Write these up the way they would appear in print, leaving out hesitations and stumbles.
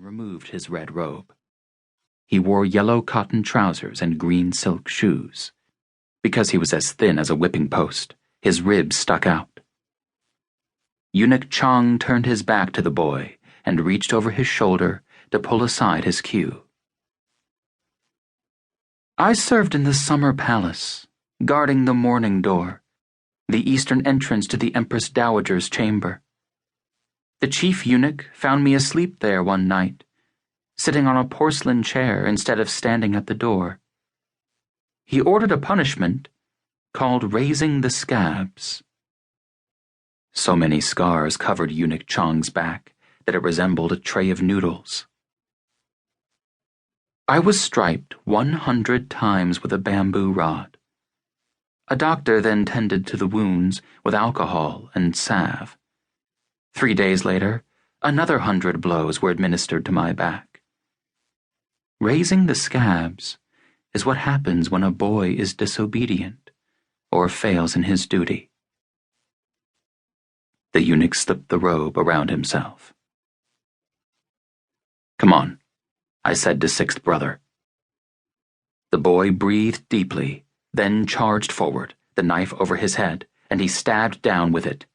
removed his red robe. He wore yellow cotton trousers and green silk shoes. Because he was as thin as a whipping post, his ribs stuck out. Eunuch Chang turned his back to the boy and reached over his shoulder to pull aside his queue. I served in the summer palace, guarding the morning door, the eastern entrance to the Empress Dowager's chamber. The chief eunuch found me asleep there one night, sitting on a porcelain chair instead of standing at the door. He ordered a punishment called raising the scabs. So many scars covered Eunuch Chang's back that it resembled a tray of noodles. I was striped 100 times with a bamboo rod. A doctor then tended to the wounds with alcohol and salve. 3 days later, another 100 blows were administered to my back. Raising the scabs is what happens when a boy is disobedient or fails in his duty. The eunuch slipped the robe around himself. Come on, I said to sixth brother. The boy breathed deeply, then charged forward, the knife over his head, and he stabbed down with it.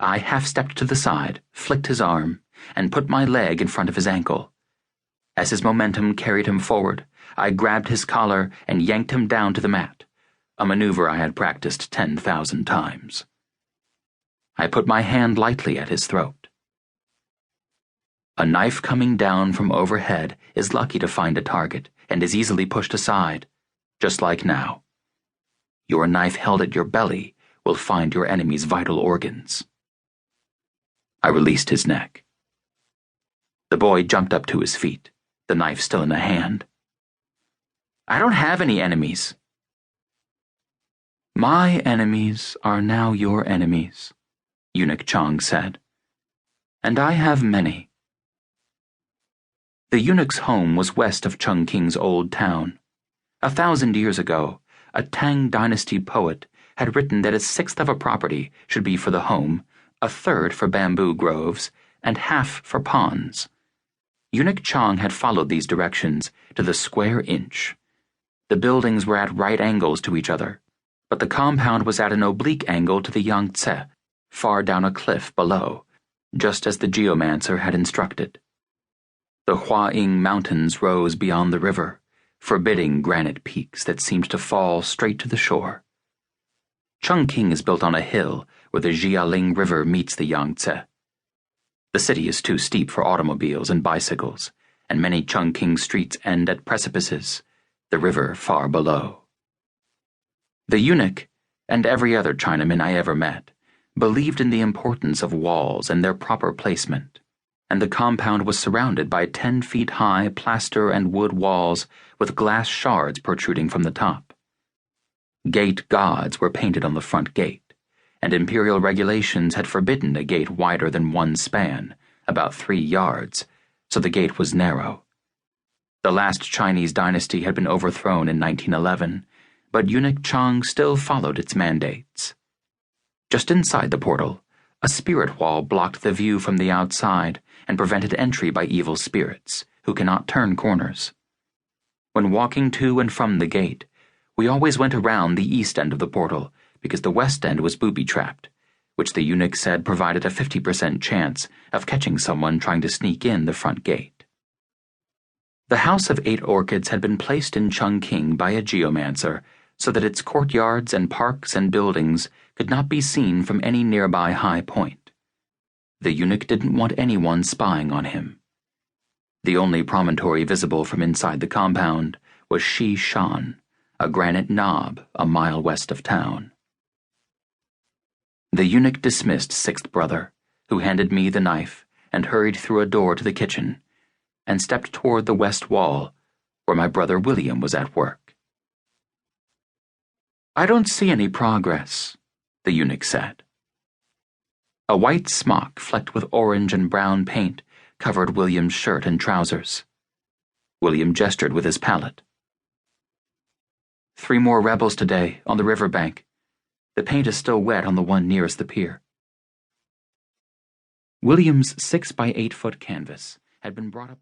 I half-stepped to the side, flicked his arm, and put my leg in front of his ankle. As his momentum carried him forward, I grabbed his collar and yanked him down to the mat, a maneuver I had practiced 10,000 times. I put my hand lightly at his throat. A knife coming down from overhead is lucky to find a target and is easily pushed aside, just like now. Your knife held at your belly will find your enemy's vital organs. I released his neck. The boy jumped up to his feet, the knife still in a hand. I don't have any enemies. My enemies are now your enemies, Eunuch Chang said. And I have many. The eunuch's home was west of Chungking's old town. 1,000 years ago, a Tang dynasty poet had written that 1/6 of a property should be for the home, 1/3 for bamboo groves, and half for ponds. Eunuch Chang had followed these directions to the square inch. The buildings were at right angles to each other, but the compound was at an oblique angle to the Yangtze, far down a cliff below, just as the geomancer had instructed. The Huaying Mountains rose beyond the river, forbidding granite peaks that seemed to fall straight to the shore. Chungking is built on a hill where the Jialing River meets the Yangtze. The city is too steep for automobiles and bicycles, and many Chungking streets end at precipices, the river far below. The eunuch, and every other Chinaman I ever met, believed in the importance of walls and their proper placement, and the compound was surrounded by 10 feet high plaster and wood walls with glass shards protruding from the top. Gate gods were painted on the front gate, and imperial regulations had forbidden a gate wider than one span, about 3 yards, so the gate was narrow. The last Chinese dynasty had been overthrown in 1911, but Eunuch Chang still followed its mandates. Just inside the portal, a spirit wall blocked the view from the outside and prevented entry by evil spirits, who cannot turn corners. When walking to and from the gate, we always went around the east end of the portal because the west end was booby-trapped, which the eunuch said provided a 50% chance of catching someone trying to sneak in the front gate. The House of 8 Orchids had been placed in Chungking by a geomancer so that its courtyards and parks and buildings could not be seen from any nearby high point. The eunuch didn't want anyone spying on him. The only promontory visible from inside the compound was Shi Shan, a granite knob a mile west of town. The eunuch dismissed sixth brother, who handed me the knife and hurried through a door to the kitchen, and stepped toward the west wall, where my brother William was at work. I don't see any progress, the eunuch said. A white smock flecked with orange and brown paint covered William's shirt and trousers. William gestured with his palette. 3 more rebels today, on the riverbank. The paint is still wet on the one nearest the pier. William's 6 by 8 foot canvas had been brought up